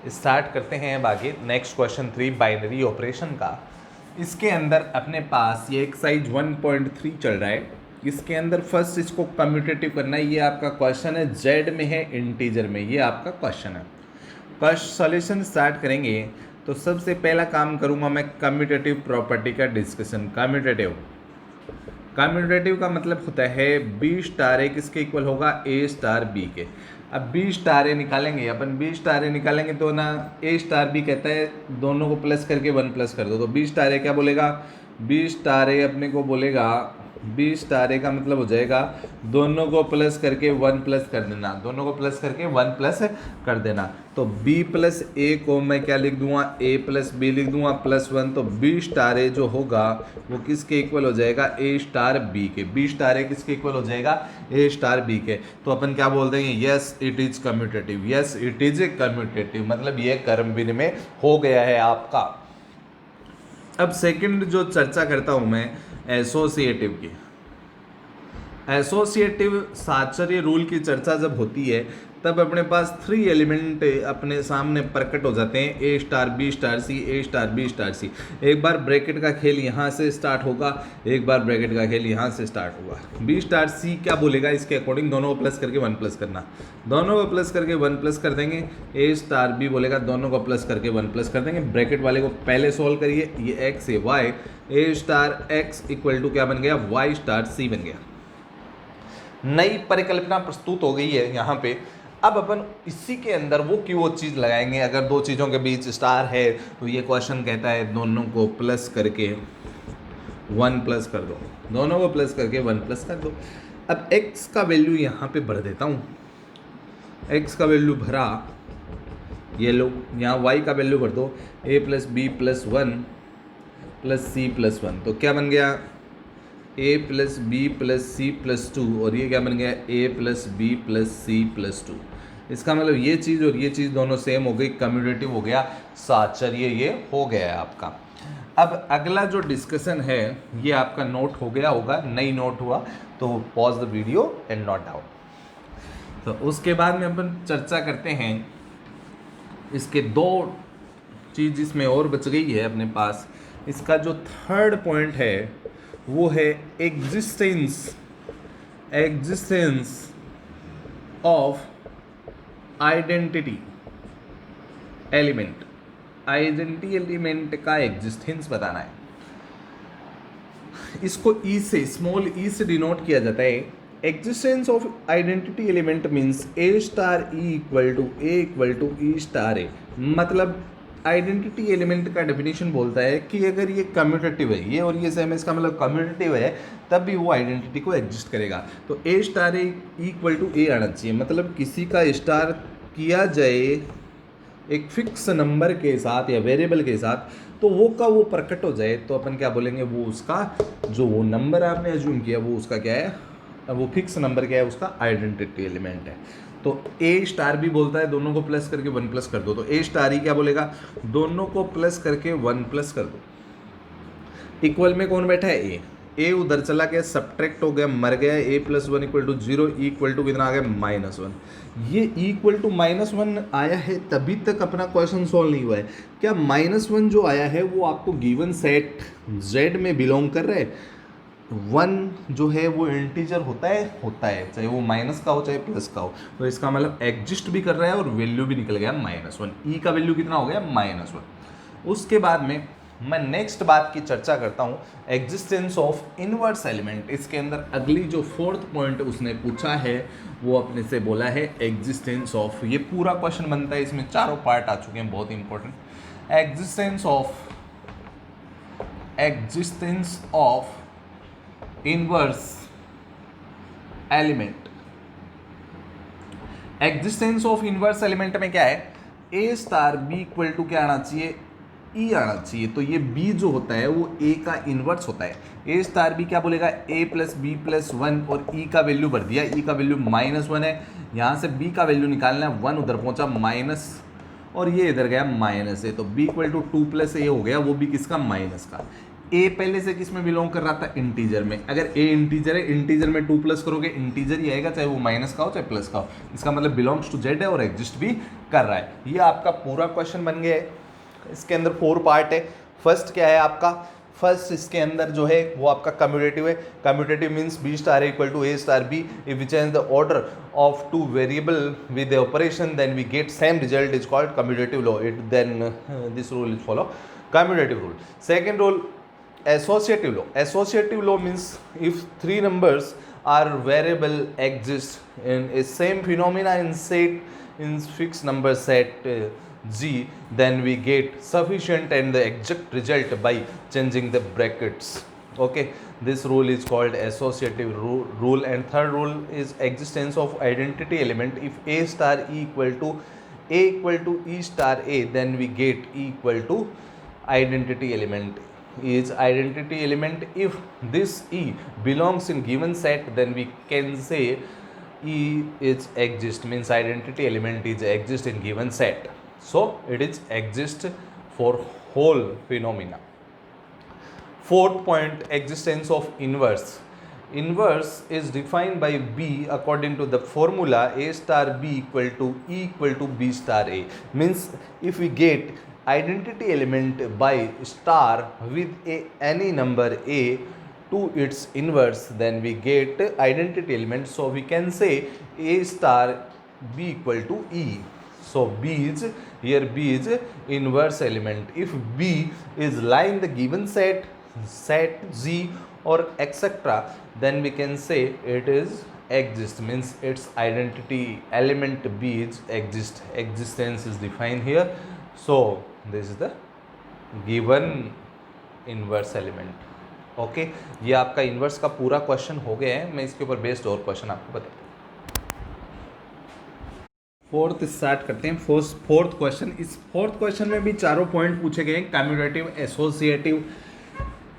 Start करते हैं अब आगे नेक्स्ट क्वेश्चन 3 बाइनरी ऑपरेशन का। इसके अंदर अपने पास ये एक्सरसाइज 1.3 चल रहा है। इसके अंदर फर्स्ट इसको कम्यूटेटिव करना है। ये आपका क्वेश्चन है, जेड में है, इंटीजर में, ये आपका क्वेश्चन है। फर्स्ट सॉल्यूशन स्टार्ट करेंगे तो सबसे पहला काम करूंगा मैं कम्यूटेटिव प्रॉपर्टी का डिस्कशन। कम्यूटेटिव का मतलब होता है बी स्टार ए किसके इक्वल होगा, ए स्टार बी के। अब बी स्टार ए निकालेंगे अपन, बी स्टार ए निकालेंगे तो ना ए स्टार बी कहता है दोनों को प्लस करके 1 प्लस कर दो, तो बी स्टार ए क्या बोलेगा, बी स्टार ए अपने को बोलेगा, बी स्टार ए का मतलब हो जाएगा दोनों को प्लस करके 1 प्लस कर देना, दोनों को प्लस करके 1 प्लस कर देना। तो b प्लस ए को मैं क्या लिख दूंगा, a प्लस बी लिख दूंगा प्लस 1। तो b स्टार ए जो होगा वो किसके इक्वल हो जाएगा, a स्टार b के। b स्टार ए किसके इक्वल हो जाएगा, a स्टार b के। तो अपन क्या बोल देंगे, yes it is commutative, yes it is a commutative, मतलब ये कर्म विनिमय हो गया है आपका। अब सेकंड जो चर्चा करता हूं मैं एसोसिएटिव की। एसोसिएटिव साहचर्य रूल की चर्चा जब होती है तब अपने पास 3 एलिमेंट अपने सामने प्रकट हो जाते हैं, ए स्टार बी स्टार सी, ए स्टार बी स्टार सी। एक बार ब्रैकेट का खेल यहाँ से स्टार्ट होगा, एक बार ब्रैकेट का खेल यहाँ से स्टार्ट होगा। बी स्टार सी क्या बोलेगा, इसके अकॉर्डिंग दोनों को प्लस करके 1 प्लस करना, दोनों को प्लस करके 1 प्लस कर देंगे। ए स्टार बी बोलेगा दोनों को प्लस करके 1 प्लस कर देंगे। ब्रैकेट वाले को पहले सॉल्व करिए, ये एक्स है y, a star x equal to क्या बन गया, वाई स्टार सी बन गया। नई परिकल्पना प्रस्तुत हो गई है यहाँ पे। अब अपन इसी के अंदर वो की वो चीज़ लगाएंगे। अगर दो चीज़ों के बीच स्टार है तो ये क्वेश्चन कहता है दोनों को प्लस करके 1 प्लस कर दो, दोनों को प्लस करके 1 प्लस कर दो। अब x का वैल्यू यहाँ पे भर देता हूँ, x का वैल्यू भरा, ये लो यहाँ y का वैल्यू भर दो, a plus b plus 1 plus c plus 1। तो क्या बन गया, a plus b plus c plus 2, और ये क्या बन गया, a plus b plus c plus 2। इसका मतलब ये चीज़ और ये चीज़ दोनों सेम हो गई, कम्यूटेटिव हो गया, साहचर्य ये हो गया है आपका। अब अगला जो डिस्कशन है ये आपका नोट हो गया होगा, नहीं नोट हुआ तो pause the video and note down. तो उसके बाद में अपन चर्चा करते हैं इसके 2 चीज़ इसमें और बच गई है अपने पास। इसका जो थर्ड पॉइंट है वो है existence of identity element. Identity element का एग्जिस्टेंस बताना है। इसको ई से, स्मॉल ई से डिनोट किया जाता है। Existence of identity element means a star e equal to e star a. मतलब आइडेंटिटी एलिमेंट का डेफिनेशन बोलता है कि अगर ये कम्यूटेटिव है, ये और ये सेम है, इसका मतलब कम्यूटेटिव है, तब भी वो आइडेंटिटी को एग्जिस्ट करेगा। तो ए स्टार ए इक्वल टू ए आना चाहिए, मतलब किसी का स्टार किया जाए एक फिक्स नंबर के साथ या वेरिएबल के साथ, तो वो का वो प्रकट हो जाए, तो अपन क्या बोलेंगे, वो उसका जो वो नंबर आपने एज्यूम किया वो उसका क्या है, वो फिक्स नंबर क्या है, उसका आइडेंटिटी एलिमेंट है। तो ए स्टार भी बोलता है दोनों को प्लस करके 1 प्लस कर दो, तो ए स्टार ही क्या बोलेगा, दोनों को प्लस करके 1 प्लस कर दो। इक्वल में कौन बैठा है, ए उधर चला गया, सब्ट्रैक्ट हो गया, मर गया, a plus 1 equal to 0, equal to कितना आ गया, -1। ये इक्वल टू -1 आया है, तभी तक अपना क्वेश्चन सॉल्व नहीं हुआ है। क्या -1 जो आया है वो आपको गिवन सेट जेड में बिलोंग कर रहा है। 1 जो है वो इंटीजर होता है, चाहे वो माइनस का हो चाहे प्लस का हो, तो इसका मतलब एग्जिस्ट भी कर रहा है और वैल्यू भी निकल गया -1। ई का वैल्यू कितना हो गया, -1। उसके बाद में मैं नेक्स्ट बात की चर्चा करता हूँ, एग्जिस्टेंस ऑफ इनवर्स एलिमेंट। इसके अंदर अगली जो 4th पॉइंट उसने पूछा है वो अपने से बोला है एग्जिस्टेंस ऑफ, ये पूरा क्वेश्चन बनता है, इसमें 4 पार्ट आ चुके हैं, बहुत important. Existence of inverse element. Existence of inverse element में क्या है, a star b equal to क्या आना चाहिए, ई आना चाहिए। तो ये बी जो होता है वो ए का इनवर्स होता है। ए स्टार बी क्या बोलेगा, ए प्लस बी प्लस 1, और ई का वैल्यू भर दिया, ई का वैल्यू -1 है, यहाँ से बी का वैल्यू निकालना है, 1 उधर पहुँचा माइनस, और ये इधर गया माइनस है, तो बी इक्वल टू 2 प्लस ए हो गया, वो भी किसका, माइनस का। ए पहले से किस में बिलोंग कर रहा था, इंटीजर में। अगर ए इंटीजर है, इंटीजर में 2 प्लस करोगे इंटीजर ही आएगा, चाहे वो माइनस का हो चाहे प्लस का हो। इसका मतलब बिलोंग्स टू जेड है और एग्जिस्ट भी कर रहा है। ये आपका पूरा क्वेश्चन बन गया है। इसके अंदर 4 पार्ट है। फर्स्ट क्या है आपका, फर्स्ट इसके अंदर जो है वो आपका कम्यूटेटिव है। Commutative means b star equal to a star b, if we change the order of 2 variable with the operation then we get same result is called commutative law. It then this rule is follow commutative rule. Second rule associative law. Associative law means if 3 numbers are variable exist in a same phenomena in fixed number set G, then we get sufficient and the exact result by changing the brackets. Okay, this rule is called associative rule. And third rule is existence of identity element. If A star E equal to E star A, then we get E equal to identity element. Is identity element. If this E belongs in given set, then we can say E is exist, means identity element is exist in given set, so it is exist for whole phenomena. Fourth point, existence of inverse. Inverse is defined by B according to the formula A star B equal to E equal to B star A. Means if we get identity element by star with any number A to its inverse, then we get identity element. So we can say A star B equal to E. So B is here, B is inverse element. If B is lying the given set Z or etc, then we can say it is exist, means its identity element B is exist. Existence is defined here. So this is the given inverse element. Okay, ये आपका inverse का पूरा question हो गया है। मैं इसके ऊपर बेस्ड और क्वेश्चन आपको बताता हूँ। फोर्थ स्टार्ट करते हैं। Fourth question. इस फोर्थ क्वेश्चन में भी चारों पॉइंट पूछे गए हैं, commutative, associative,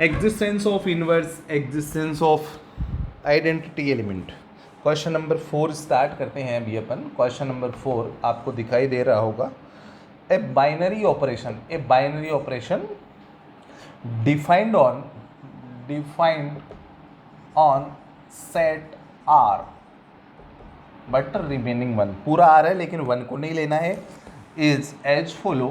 existence of inverse, existence of identity element. Question number 4 start करते हैं अभी अपन। क्वेश्चन नंबर 4 आपको दिखाई दे रहा होगा। A binary operation defined on set R but remaining 1, पूरा R है लेकिन 1 को नहीं लेना है, is as follow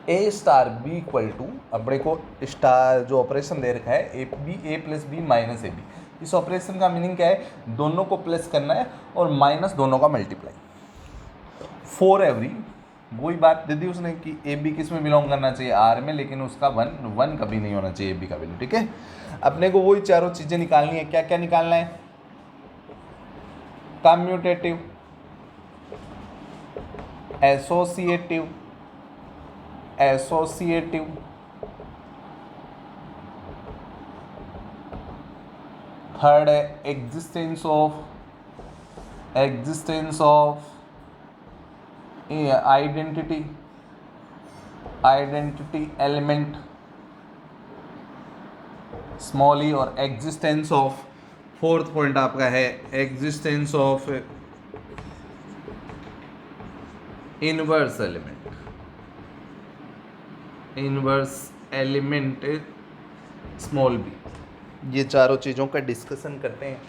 A star B equal to, अपने को स्टार जो ऑपरेशन दे रखा है a plus b minus a b. इस ऑपरेशन का मीनिंग क्या है, दोनों को प्लस करना है और माइनस दोनों का मल्टीप्लाई। फॉर एवरी, वही बात दे दी उसने कि ए बी किस में बिलोंग करना चाहिए, आर में, लेकिन उसका वन कभी नहीं होना चाहिए ए बी का वैल्यू। ठीक है, अपने को वही चारों चीज़ें निकालनी है। क्या क्या निकालना है, कम्यूटेटिव, एसोसिएटिव, थर्ड है existence of identity element small e, और एग्जिस्टेंस ऑफ, फोर्थ पॉइंट आपका है existence of inverse element small b. ये चारों चीज़ों का डिस्कशन करते हैं।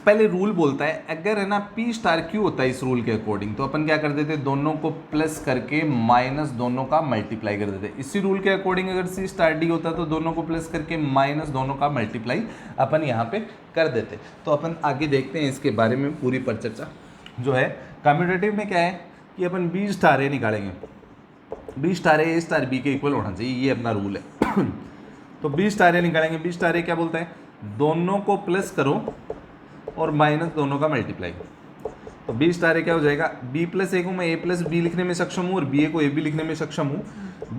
पहले रूल बोलता है, अगर है ना पी स्टार क्यू होता है इस रूल के अकॉर्डिंग, तो अपन क्या कर देते, दोनों को प्लस करके माइनस दोनों का मल्टीप्लाई कर देते। इसी रूल के अकॉर्डिंग अगर सी स्टार डी होता तो दोनों को प्लस करके माइनस दोनों का मल्टीप्लाई अपन यहाँ पे कर देते। तो अपन आगे देखते हैं इसके बारे में पूरी परिचर्चा जो है। कम्यूटेटिव में क्या है कि अपन बी स्टार ए निकालेंगे, बी स्टार ए स्टार बी के इक्वल होना चाहिए, ये अपना रूल है। तो बी स्टार ए निकालेंगे, बी स्टार ए क्या बोलता है, दोनों को प्लस करो और माइनस दोनों का मल्टीप्लाई। तो बी स्टार ए क्या हो जाएगा, बी प्लस ए को मैं ए प्लस बी लिखने में सक्षम हूँ और बी ए को ए बी लिखने में सक्षम हूँ।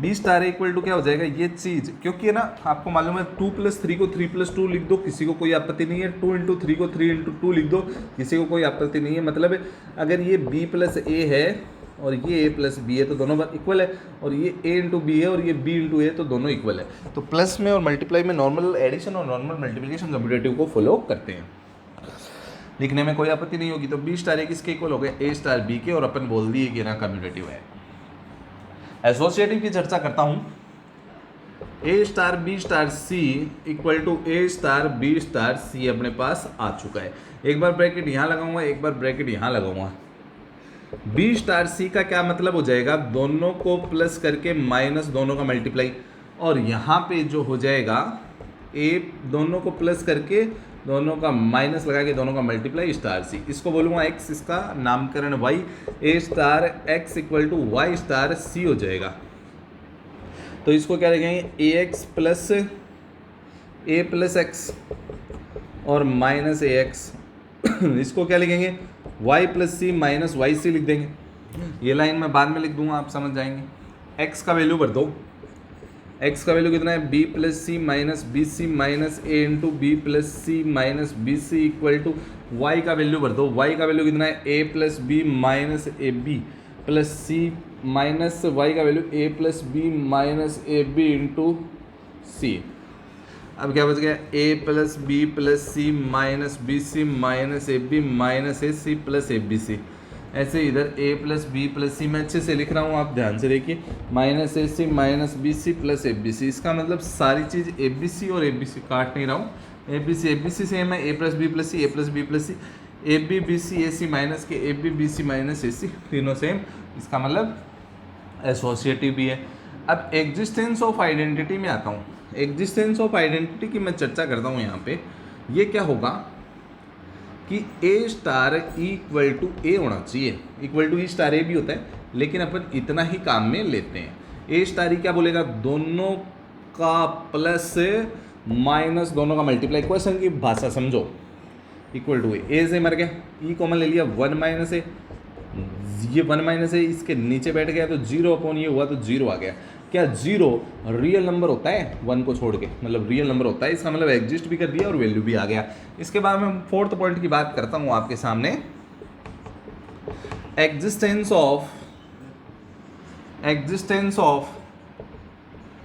B star a equal to क्या हो जाएगा, ये चीज़, क्योंकि है ना आपको मालूम है 2 + 3 को 3 + 2 लिख दो, किसी को कोई आपत्ति नहीं है। 2 × 3 को 3 × 2 लिख दो, किसी को कोई आपत्ति नहीं है। मतलब अगर ये बी प्लस ए है और ये ए प्लस बी है तो दोनों बार इक्वल है, और ये ए इंटू बी है और ये बी इंटू ए तो दोनों इक्वल है। तो प्लस में और मल्टीप्लाई में नॉर्मल एडिशन और नॉर्मल मल्टीप्लिकेशन कम्यूटेटिव को फॉलो करते हैं। लिखने में कोई आपत्ति नहीं होगी। तो बी स्टार ए किसके इक्वल हो गए, ए स्टार बी के, और अपन बोल दिए कि ना कम्यूटेटिव है। एसोसिएटिव की चर्चा करता हूं। A star b star c equal to a star b star c अपने पास आ चुका है। एक बार ब्रैकेट यहाँ लगाऊंगा, एक बार ब्रैकेट यहाँ लगाऊंगा। बी स्टार सी का क्या मतलब हो जाएगा, दोनों को प्लस करके माइनस दोनों का मल्टीप्लाई, और यहाँ पे जो हो जाएगा ए दोनों को प्लस करके दोनों का माइनस लगा के दोनों का मल्टीप्लाई स्टार सी, इसको बोलूँगा एक्स, इसका नामकरण y, a star x equal to y star c हो जाएगा। तो इसको क्या लिखेंगे, a x plus a plus x और माइनस ए एक्स। इसको क्या लिखेंगे, y plus c minus y c लिख देंगे। ये लाइन मैं बाद में लिख दूंगा, आप समझ जाएंगे। x का वैल्यू भर दो, x का वैल्यू कितना है, b plus c minus b c minus a into b plus c minus b c equal to y का वैल्यू भर दो। y का वैल्यू कितना है, a plus b minus a b plus c minus y का value a plus b minus a b into c. अब क्या बच गया, a plus b plus c minus b c minus a b minus a c plus a b c. ऐसे इधर a plus b plus c मैं अच्छे से लिख रहा हूँ, आप ध्यान से देखिए, minus a c minus b c plus a b c. इसका मतलब सारी चीज़ ए बी सी और ए बी सी काट नहीं रहा हूँ, ए बी सी सेम है, a plus b plus c, a plus b plus c, a b c a c minus के a b c minus a सी, तीनों सेम। इसका मतलब एसोसिएटिव भी है। अब एग्जिस्टेंस ऑफ आइडेंटिटी में आता हूँ। एग्जिस्टेंस ऑफ आइडेंटिटी की मैं चर्चा करता हूँ यहाँ पे। ये क्या होगा कि ए स्टार इक्वल टू ए होना चाहिए, इक्वल टू ई स्टार ए भी होता है, लेकिन अपन इतना ही काम में लेते हैं। ए स्टार ई क्या बोलेगा, दोनों का प्लस माइनस दोनों का मल्टीप्लाई, क्वेश्चन की भाषा समझो, इक्वल टू ए से मर गया, ई कॉमन ले लिया, 1 माइनस ए, ये 1 माइनस ए इसके नीचे बैठ गया तो 0 अपॉन ये हुआ तो 0 आ गया। क्या 0 रियल नंबर होता है 1 को छोड़ के, मतलब रियल नंबर होता है, इसका मतलब एग्जिस्ट भी कर दिया और वैल्यू भी आ गया। इसके बाद मैं फोर्थ पॉइंट की बात करता हूँ आपके सामने, existence of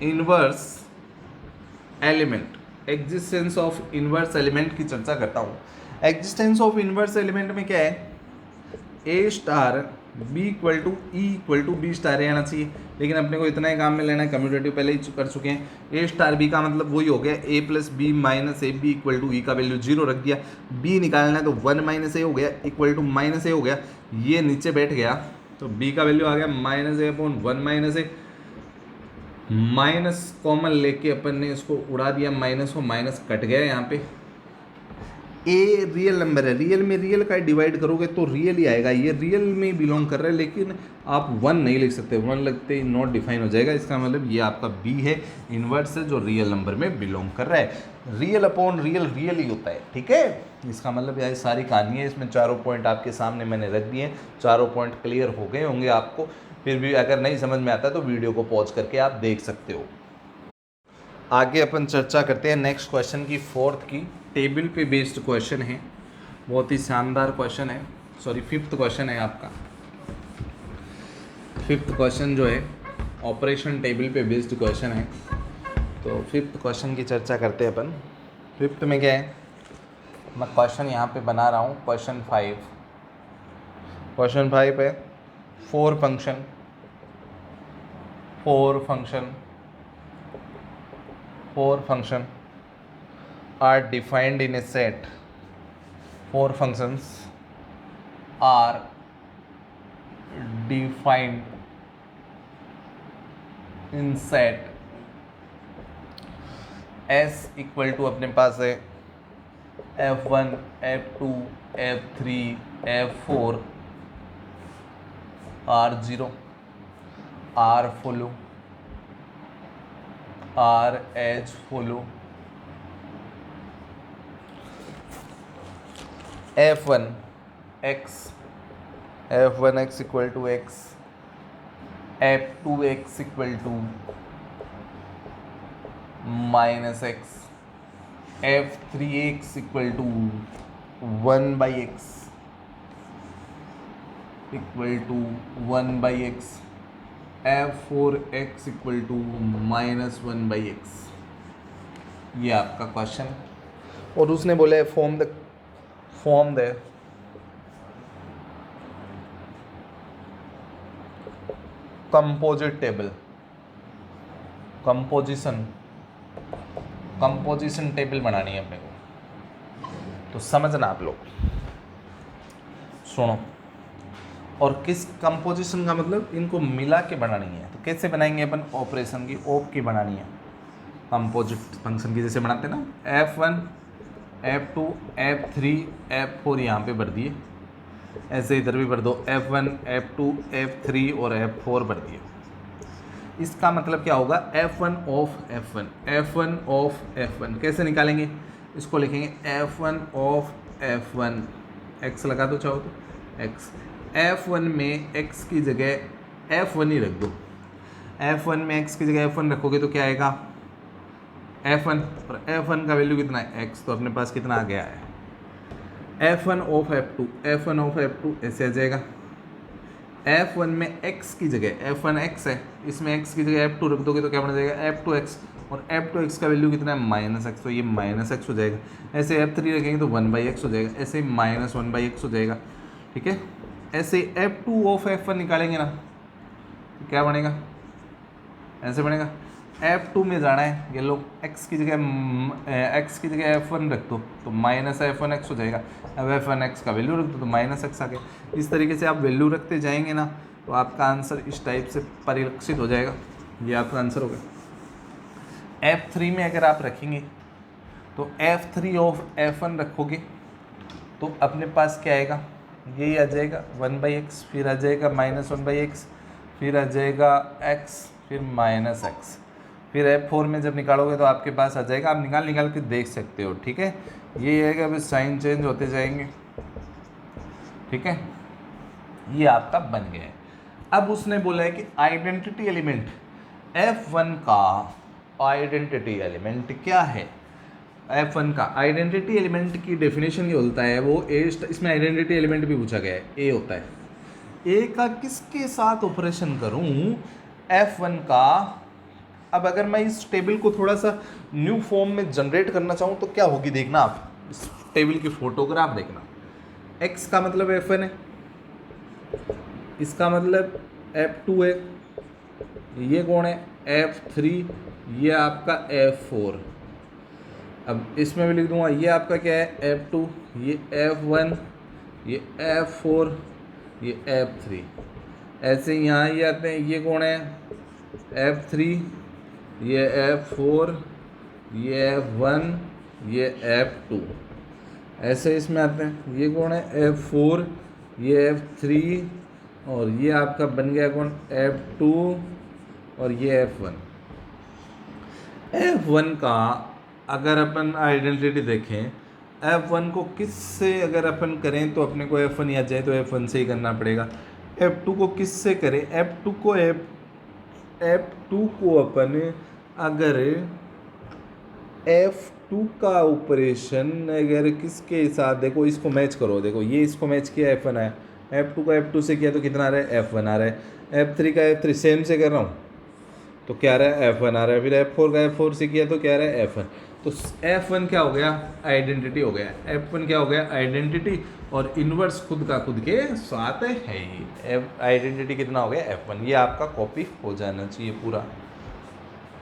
inverse element. Existence of inverse element की चर्चा करता हूँ। एग्जिस्टेंस ऑफ इनवर्स एलिमेंट में क्या है, a star b equal to e equal to b star a आना चाहिए, लेकिन अपने को इतना ही काम में लेना है, कम्यूटेटिव पहले ही कर चुके हैं। ए स्टार बी का मतलब वही हो गया, a plus b minus a b equal to e का वैल्यू 0 रख दिया, बी निकालना है तो 1 माइनस ए हो गया इक्वल टू माइनस ए हो गया, ये नीचे बैठ गया तो बी का वैल्यू आ गया माइनस ए अपॉन 1 माइनस ए, माइनस कॉमन लेके अपन ने इसको उड़ा दिया, माइनस को माइनस कट गया यहाँ पे। ए रियल नंबर है, रियल में रियल का डिवाइड करोगे तो रियल ही आएगा, ये रियल में बिलोंग कर रहा है, लेकिन आप 1 नहीं लिख सकते, 1 लगते ही नॉट डिफाइन हो जाएगा। इसका मतलब ये आपका बी है, इनवर्स है, जो रियल नंबर में बिलोंग कर रहा है। रियल अपॉन रियल रियल ही होता है, ठीक है। इसका मतलब यह सारी कहानी है। इसमें चारों पॉइंट आपके सामने मैंने रख दिए, चारों पॉइंट क्लियर हो गए होंगे आपको। फिर भी अगर नहीं समझ में आता तो वीडियो को पॉज करके आप देख सकते हो। आगे अपन चर्चा करते हैं नेक्स्ट क्वेश्चन की, फोर्थ की। टेबल पे बेस्ड क्वेश्चन है, बहुत ही शानदार क्वेश्चन है, सॉरी 5th क्वेश्चन है आपका। 5th क्वेश्चन जो है ऑपरेशन टेबल पे बेस्ड क्वेश्चन है। तो 5th क्वेश्चन की चर्चा करते हैं अपन। 5th में क्या है, मैं क्वेश्चन यहाँ पे बना रहा हूँ, क्वेश्चन 5। क्वेश्चन 5 है, 4 function are defined in a set. 4 functions are defined in set S equal to अपने पास है F1, F2, F3, F4, R0, R follow, R edge follow, F1x equal to x, F2x equal to minus x, F3x equal to 1/x equal to 1/x, F4x equal to minus 1/x। ये आपका question. और उसने बोला है form the composite table, composition table बनानी है अपने को। तो समझना आप लोग, सुनो। और किस कंपोजिशन का मतलब इनको मिला के बनानी है। तो कैसे बनाएंगे अपन, ऑपरेशन की ऑप की बनानी है, कंपोजिट फंक्शन की जैसे बनाते हैं ना, F1 F2 F3 F4 यहाँ पे भर दिए, ऐसे इधर भी भर दो, F1 F2 F3 और F4 भर दिए। इसका मतलब क्या होगा, F1 of F1, F1 of F1 कैसे निकालेंगे, इसको लिखेंगे F1 ऑफ F1, x लगा दो चाहो तो x, F1 में x की जगह F1 ही रख दो, F1 में x की जगह F1 रखोगे तो क्या आएगा F1, और F1 का वैल्यू कितना है x, तो अपने पास कितना आ गया है F1 of F2, F1 of F2 ऐसे आ जाएगा। F1 में x की जगह F1 x है, इसमें x की जगह F2 रख दोगे तो क्या बन जाएगा F2x, और F2x का वैल्यू कितना है -x, तो ये -x हो जाएगा। ऐसे F3 रखेंगे तो 1/x हो जाएगा, ऐसे -1/x हो जाएगा, ठीक है। ऐसे F2 ऑफ F1 निकालेंगे ना तो क्या बनेगा, ऐसे बनेगा। F2 में जाना है, ये लोग x की जगह F1 रख दो तो -F1x हो जाएगा। अब F1x का वैल्यू रख दो तो -x आ गया। इस तरीके से आप वैल्यू रखते जाएंगे ना तो आपका आंसर इस टाइप से परिलक्षित हो जाएगा। ये आपका आंसर होगा। F3 में अगर आप रखेंगे तो F3 ऑफ F1 रखोगे तो अपने पास क्या आएगा, यही आ जाएगा 1/x, फिर आ जाएगा -1/x, फिर आ जाएगा x, फिर -x, फिर F4 में जब निकालोगे तो आपके पास आ जाएगा। आप निकाल के देख सकते हो, ठीक है। ये है कि अभी साइन चेंज होते जाएंगे, ठीक है। ये आपका बन गया है। अब उसने बोला है कि आइडेंटिटी एलिमेंट F1 का आइडेंटिटी एलिमेंट क्या है। F1 का आइडेंटिटी एलिमेंट की डेफिनेशन ये होता है, वो ए, इसमें आइडेंटिटी एलिमेंट भी पूछा गया है, ए होता है। ए का किसके साथ ऑपरेशन करूं, F1 का। अब अगर मैं इस टेबल को थोड़ा सा न्यू फॉर्म में जनरेट करना चाहूँ तो क्या होगी, देखना आप इस टेबल की फोटोग्राफ देखना। x का मतलब F1 है, इसका मतलब F2 है, ये कौन है F3, ये आपका F4। अब इसमें भी लिख दूंगा, ये आपका क्या है F2, ये F1, ये F4, ये F3। ऐसे यहाँ ये आते हैं, ये कौन है F3, ये F4, ये F1, ये F2। ऐसे इसमें आते हैं, ये कौन है F4, ये F3, और ये आपका बन गया कौन F2, और ये F1। F1 का अगर अपन आइडेंटिटी देखें, F1 को किस से अगर अपन करें तो अपने को F1 याद जाए तो F1 से ही करना पड़ेगा। F2 को किस से करें, F2 को अपन अगर F2 का ऑपरेशन अगर किसके साथ, देखो इसको मैच करो, देखो ये इसको मैच किया F1 आया, F2 का F2 से किया तो कितना आ रहा है F1 आ रहा है, F3 का F3 सेम से कर रहा हूँ तो क्या आ रहा है F1 आ रहा है, फिर F4 का F4 से किया तो क्या आ रहा है F1। तो F1 क्या हो गया, आइडेंटिटी हो गया। F1 क्या हो गया, आइडेंटिटी, और इन्वर्स खुद का खुद के साथ है ही। आइडेंटिटी कितना हो गया F1। ये आपका कॉपी हो जाना चाहिए पूरा।